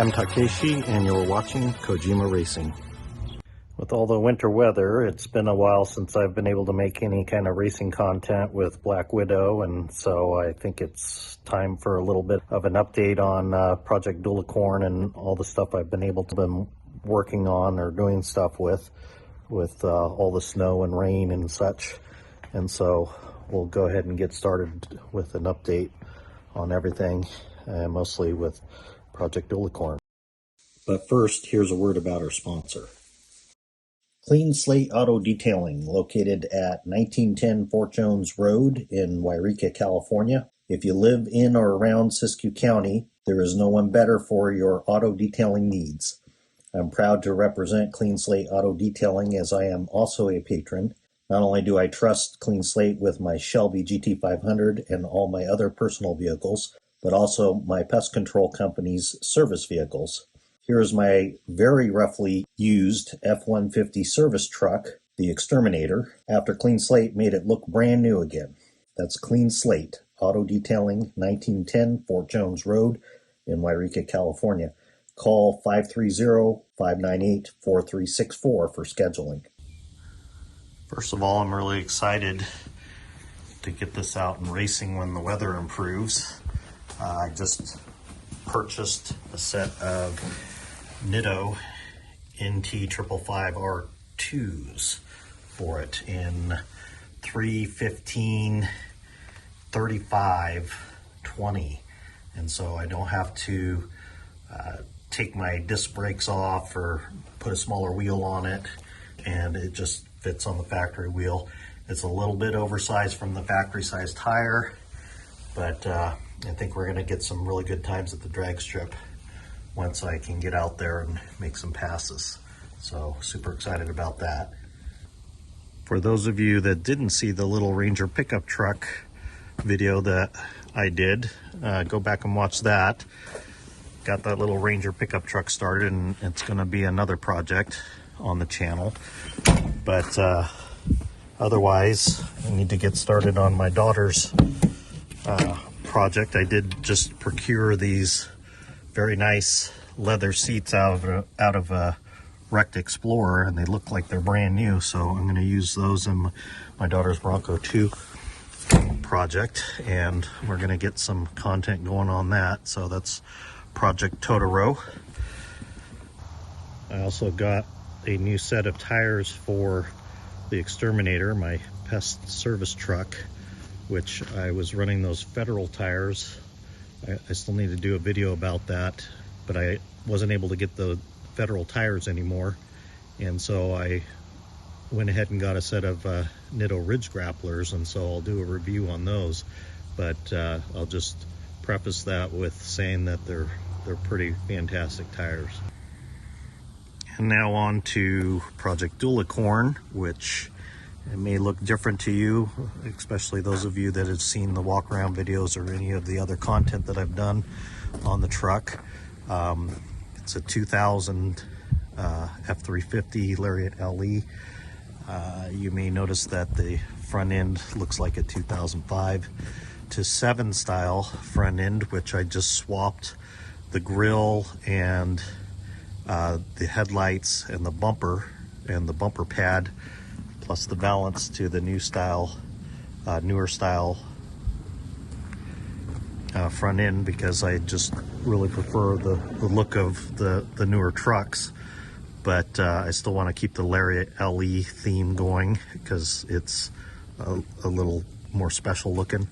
I'm Takeshi, and you're watching Kojima Racing. With all the winter weather, it's been a while since I've been able to make any kind of racing content with Black Widow, and so I think it's time for a little bit of an update on Project Dulicorn and all the stuff I've been able to been working on or doing stuff with all the snow and rain and such. And so we'll go ahead and get started with an update on everything, mostly with Project Dulicorn. But first, here's a word about our sponsor. Clean Slate Auto Detailing, located at 1910 Fort Jones Road in Yreka, California. If you live in or around Siskiyou County, there is no one better for your auto detailing needs. I'm proud to represent Clean Slate Auto Detailing as I am also a patron. Not only do I trust Clean Slate with my Shelby GT500 and all my other personal vehicles, but also my pest control company's service vehicles. Here is my very roughly used F-150 service truck, the Exterminator, after Clean Slate made it look brand new again. That's Clean Slate Auto Detailing, 1910 Fort Jones Road in Yreka, California. Call 530-598-4364 for scheduling. First of all, I'm really excited to get this out and racing when the weather improves. I just purchased a set of Nitto NT 555R2s for it in 3, 15, 35, 20. And so I don't have to take my disc brakes off or put a smaller wheel on it, and it just fits on the factory wheel. It's a little bit oversized from the factory size tire, but I think we're going to get some really good times at the drag strip once I can get out there and make some passes. So super excited about that. For those of you that didn't see the little Ranger pickup truck video that I did, go back and watch that. Got that little Ranger pickup truck started, and it's going to be another project on the channel. But otherwise, I need to get started on my daughter's project. I did just procure these very nice leather seats out of a wrecked Explorer, and they look like they're brand new, so I'm going to use those in my daughter's Bronco 2 project, and we're going to get some content going on that. So that's Project Totoro. I also got a new set of tires for the Exterminator, my pest service truck, which I was running those Federal tires. I still need to do a video about that, but I wasn't able to get the Federal tires anymore, and so I went ahead and got a set of Nitto Ridge Grapplers, and so I'll do a review on those. But I'll just preface that with saying that they're pretty fantastic tires. And now on to Project Dulicorn, which it may look different to you, especially those of you that have seen the walk around videos or any of the other content that I've done on the truck. It's a 2000 F350 Lariat LE. You may notice that the front end looks like a 2005 to 7 style front end, which I just swapped the grille and the headlights and the bumper pad plus the balance to the new style, newer style front end, because I just really prefer the look of the newer trucks. But I still want to keep the Lariat LE theme going because it's a little more special looking.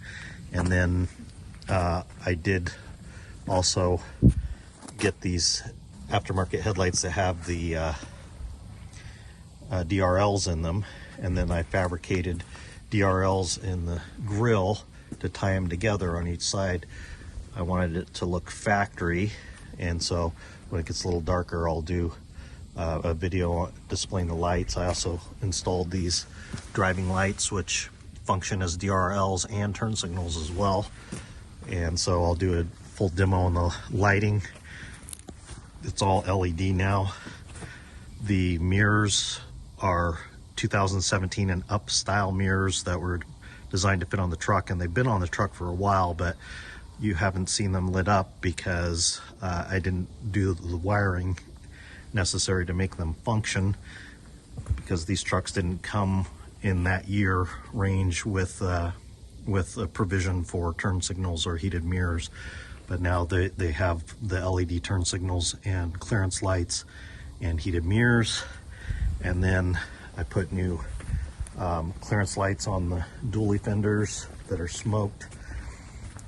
And then I did also get these aftermarket headlights that have the DRLs in them, and then I fabricated DRLs in the grill to tie them together on each side. I wanted it to look factory, and so when it gets a little darker, I'll do a video displaying the lights. I also installed these driving lights, which function as DRLs and turn signals as well, and so I'll do a full demo on the lighting. It's all LED now. The mirrors are 2017 and up style mirrors that were designed to fit on the truck, and they've been on the truck for a while, but you haven't seen them lit up because I didn't do the wiring necessary to make them function, because these trucks didn't come in that year range with a provision for turn signals or heated mirrors. But now they have the LED turn signals and clearance lights and heated mirrors. And then I put new clearance lights on the dually fenders that are smoked.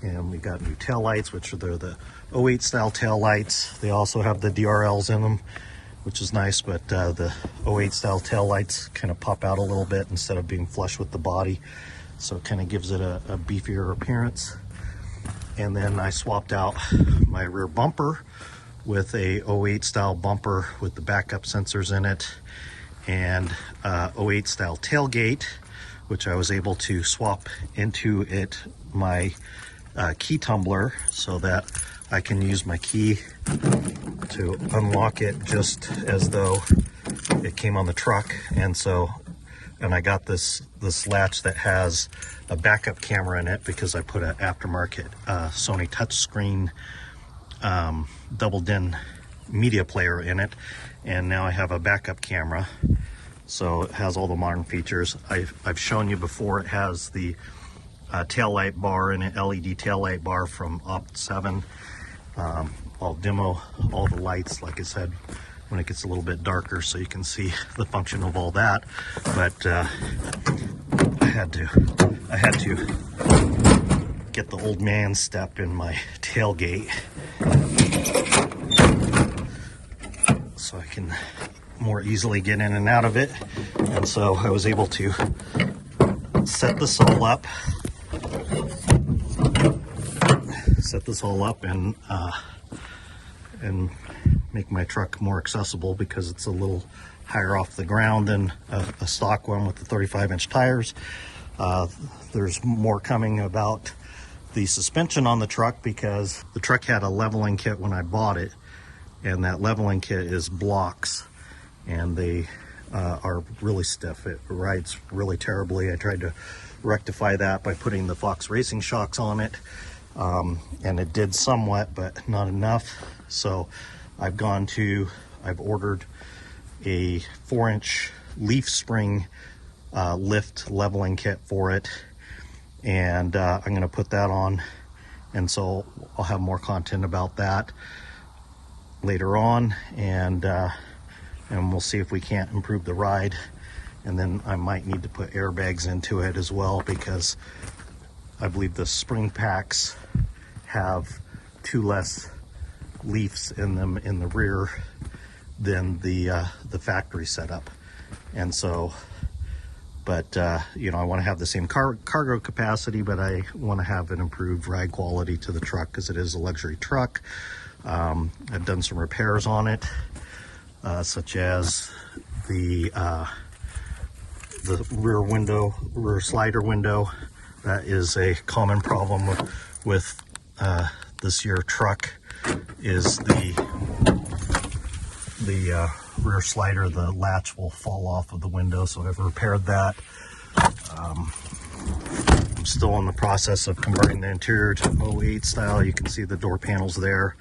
And we got new tail lights, which are the 08 style tail lights. They also have the DRLs in them, which is nice, but the 08 style tail lights kind of pop out a little bit instead of being flush with the body. So it kind of gives it a beefier appearance. And then I swapped out my rear bumper with a 08 style bumper with the backup sensors in it, and 08 style tailgate, which I was able to swap into my key tumbler, so that I can use my key to unlock it just as though it came on the truck. And I got this latch that has a backup camera in it because I put an aftermarket Sony touchscreen double din media player in it, and now I have a backup camera, so it has all the modern features. I've shown you before, it has the tail light bar and an LED tail light bar from Opt 7. I'll demo all the lights, like I said, when it gets a little bit darker, so you can see the function of all that. But I had to get the old man step in my tailgate so I can more easily get in and out of it. And so I was able to set this all up and make my truck more accessible, because it's a little higher off the ground than a stock one with the 35-inch tires. There's more coming about the suspension on the truck, because the truck had a leveling kit when I bought it, and that leveling kit is blocks, and they are really stiff. It rides really terribly. I tried to rectify that by putting the Fox Racing shocks on it, and it did somewhat, but not enough. So I've ordered a 4-inch leaf spring lift leveling kit for it, and I'm going to put that on, and so I'll have more content about that later on, and we'll see if we can't improve the ride. And then I might need to put airbags into it as well, because I believe the spring packs have 2 less leaves in them in the rear than the factory setup. And so, but you know, I want to have the same cargo capacity, but I want to have an improved ride quality to the truck, because it is a luxury truck. I've done some repairs on it, such as the rear slider window. That is a common problem with this year truck, is the rear slider, the latch will fall off of the window, so I've repaired that. I'm still in the process of converting the interior to 08 style. You can see the door panels there,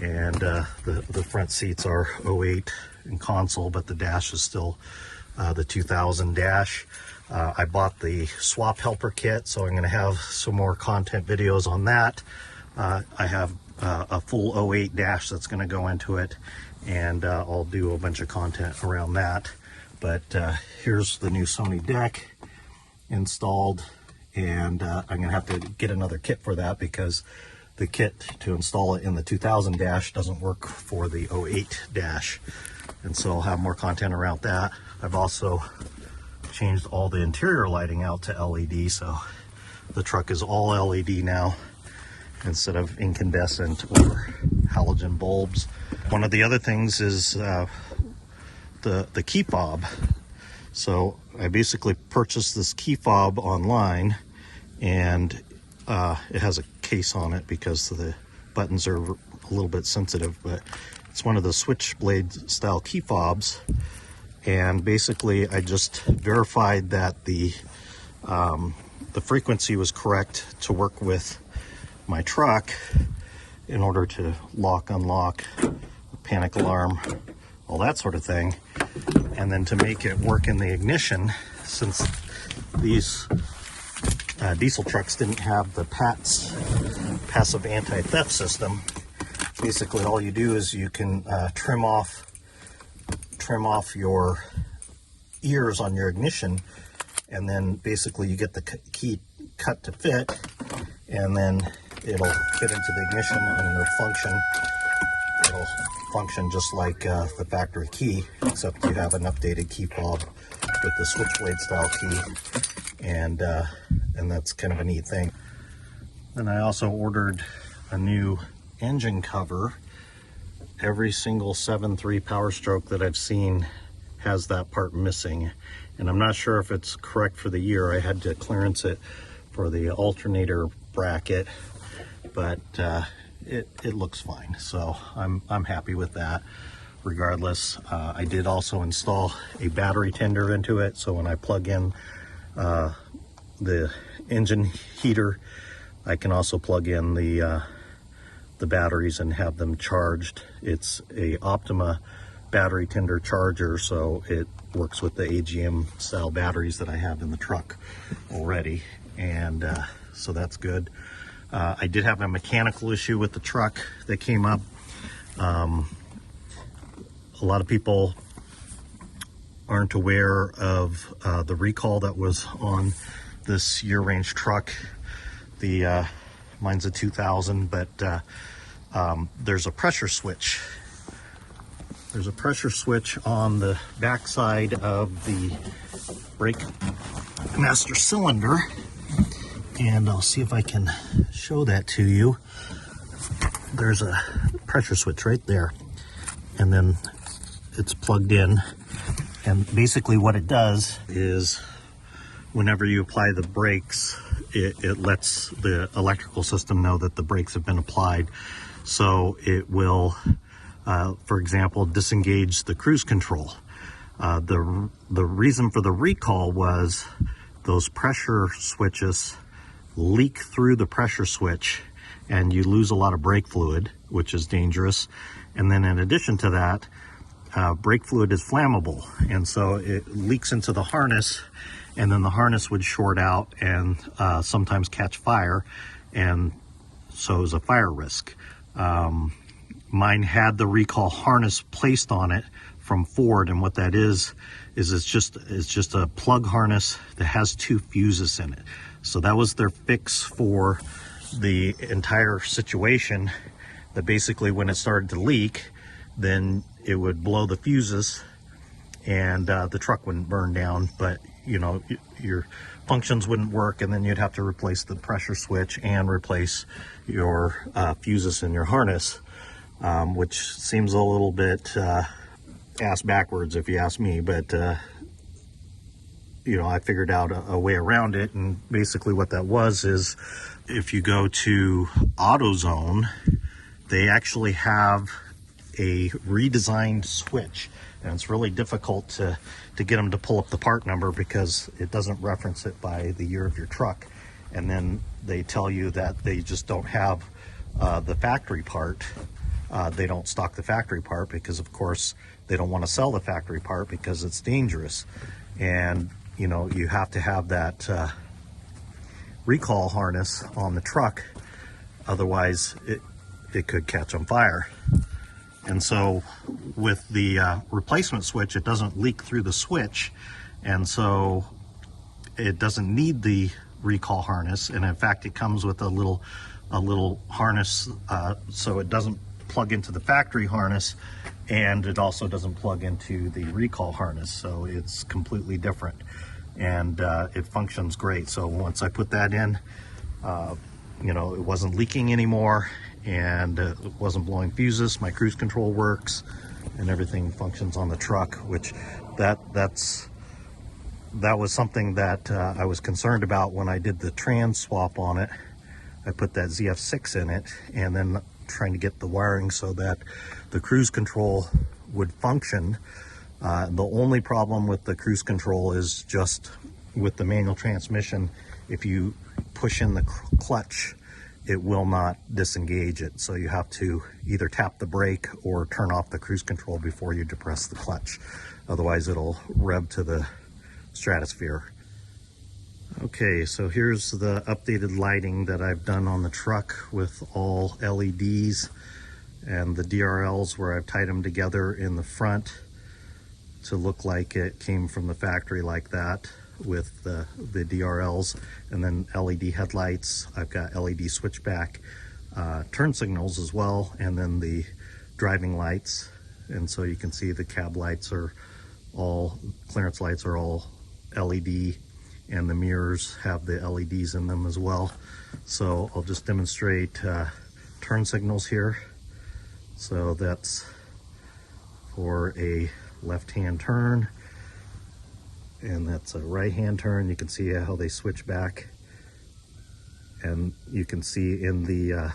and the front seats are 08 in console, but the dash is still the 2000 dash. I bought the swap helper kit, so I'm going to have some more content videos on that. I have a full 08 dash that's going to go into it, and I'll do a bunch of content around that. But here's the new Sony deck installed, and I'm going to have to get another kit for that, because the kit to install it in the 2000 dash doesn't work for the 08 dash. And so I'll have more content around that. I've also changed all the interior lighting out to LED, so the truck is all LED now instead of incandescent or halogen bulbs. One of the other things is the key fob. So I basically purchased this key fob online, and it has a case on it because the buttons are a little bit sensitive, but it's one of the switchblade style key fobs. And basically I just verified that the frequency was correct to work with my truck in order to lock, unlock, panic alarm, all that sort of thing. And then to make it work in the ignition, since these diesel trucks didn't have the PATS, passive anti-theft system, basically all you do is you can trim off your ears on your ignition, and then basically you get the key cut to fit, and then it'll fit into the ignition and it'll function just like the factory key, except you have an updated key fob with the switchblade style key, and that's kind of a neat thing. Then I also ordered a new engine cover. Every single 7.3 Power Stroke that I've seen has that part missing, and I'm not sure if it's correct for the year. I had to clearance it for the alternator bracket, but it looks fine, so I'm happy with that. Regardless, I did also install a battery tender into it, so when I plug in the engine heater, I can also plug in the batteries and have them charged. It's a Optima battery tender charger, so it works with the AGM style batteries that I have in the truck already, and so that's good. I did have a mechanical issue with the truck that came up. A lot of people aren't aware of the recall that was on this year range truck. Mine's a 2000, but there's a pressure switch. There's a pressure switch on the back side of the brake master cylinder, and I'll see if I can show that to you. There's a pressure switch right there, and then it's plugged in, and basically what it does is whenever you apply the brakes, it lets the electrical system know that the brakes have been applied, so it will for example, disengage the cruise control. The reason for the recall was those pressure switches leak through the pressure switch and you lose a lot of brake fluid, which is dangerous. And then in addition to that, brake fluid is flammable, and so it leaks into the harness, and then the harness would short out and sometimes catch fire, and so it was a fire risk. Mine had the recall harness placed on it from Ford, and what that is it's just a plug harness that has 2 fuses in it. So that was their fix for the entire situation, that basically when it started to leak, then it would blow the fuses and the truck wouldn't burn down, but you know, your functions wouldn't work, and then you'd have to replace the pressure switch and replace your fuses in your harness. Which seems a little bit ass backwards if you ask me, but you know, I figured out a way around it, and basically what that was is if you go to AutoZone, they actually have a redesigned switch, and it's really difficult to get them to pull up the part number because it doesn't reference it by the year of your truck, and then they tell you that they just don't have the factory part. They don't stock the factory part because, of course, they don't want to sell the factory part because it's dangerous. And, you know, you have to have that recall harness on the truck, otherwise it could catch on fire. And so with the replacement switch, it doesn't leak through the switch, and so it doesn't need the recall harness. And in fact, it comes with a little harness, so it doesn't plug into the factory harness, and it also doesn't plug into the recall harness, so it's completely different, and it functions great. So once I put that in, you know, it wasn't leaking anymore, and it wasn't blowing fuses. My cruise control works, and everything functions on the truck, which that was something that I was concerned about when I did the trans swap on it. I put that ZF6 in it, and then trying to get the wiring so that the cruise control would function. The only problem with the cruise control is just with the manual transmission. If you push in the clutch it will not disengage it. So you have to either tap the brake or turn off the cruise control before you depress the clutch. Otherwise it'll rev to the stratosphere. Okay, so here's the updated lighting that I've done on the truck with all LEDs and the DRLs where I've tied them together in the front to look like it came from the factory like that, with the DRLs, and then LED headlights. I've got LED switchback turn signals as well, and then the driving lights. And so you can see the cab lights are all, clearance lights are all LED, and the mirrors have the LEDs in them as well. So I'll just demonstrate turn signals here. So that's for a left-hand turn, and that's a right-hand turn. You can see how they switch back, and you can see in the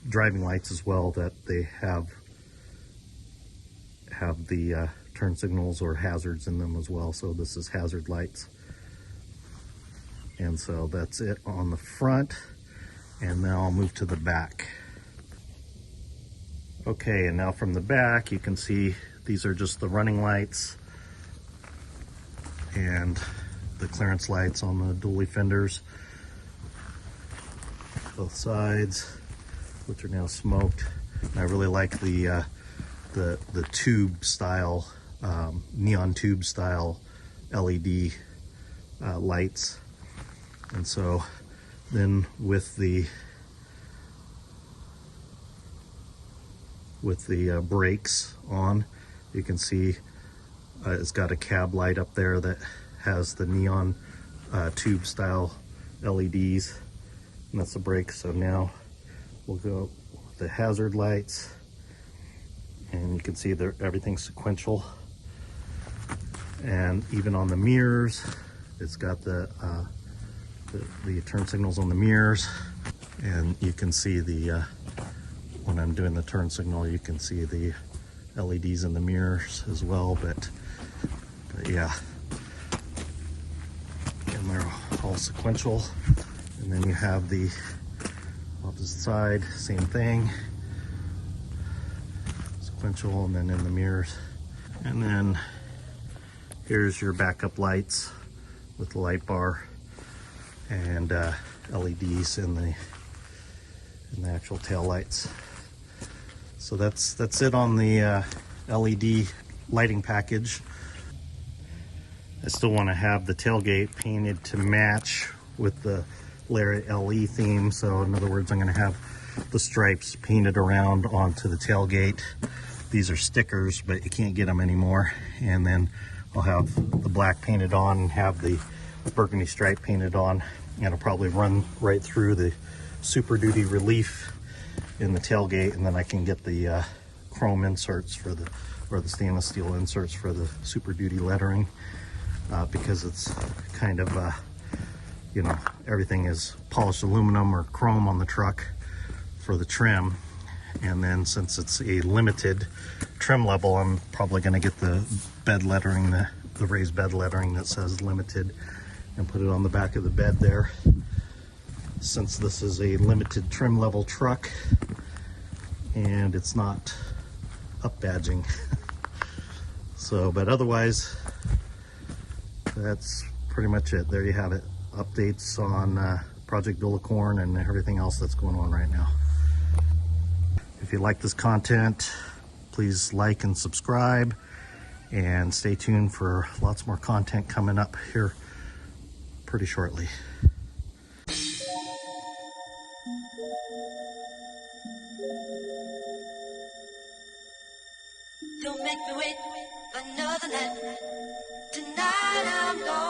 driving lights as well that they have the turn signals or hazards in them as well. So this is hazard lights. And so that's it on the front. And now I'll move to the back. Okay, and now from the back you can see these are just the running lights and the clearance lights on the dually fenders, both sides, which are now smoked. And I really like the tube style, neon tube style LED lights. And so then with the brakes on, you can see it's got a cab light up there that has the neon tube style LEDs, and that's the brake. So now we'll go with the hazard lights, and you can see that everything's sequential. And even on the mirrors, it's got the turn signals on the mirrors, and you can see the when I'm doing the turn signal, you can see the LEDs in the mirrors as well. But yeah, and they're all sequential. And then you have the opposite side, same thing, sequential, and then in the mirrors. And then here's your backup lights with the light bar and LEDs in the actual tail lights. So that's it on the LED lighting package. I still want to have the tailgate painted to match with the Lariat LE theme. So in other words, I'm going to have the stripes painted around onto the tailgate. These are stickers, but you can't get them anymore. And then I'll have the black painted on and have the burgundy stripe painted on. And it'll probably run right through the Super Duty relief in the tailgate, and then I can get the chrome inserts for the, or the stainless steel inserts for the Super Duty lettering, because it's kind of, you know, everything is polished aluminum or chrome on the truck for the trim. And then since it's a limited trim level, I'm probably going to get the bed lettering, the raised bed lettering that says limited, and put it on the back of the bed there. Since this is a limited trim level truck and it's not up badging. So, but otherwise, that's pretty much it. There you have it. Updates on Project Build-A-Corn and everything else that's going on right now. If you like this content, please like and subscribe, and stay tuned for lots more content coming up here pretty shortly. Don't make me wait another night. Tonight I'm gonna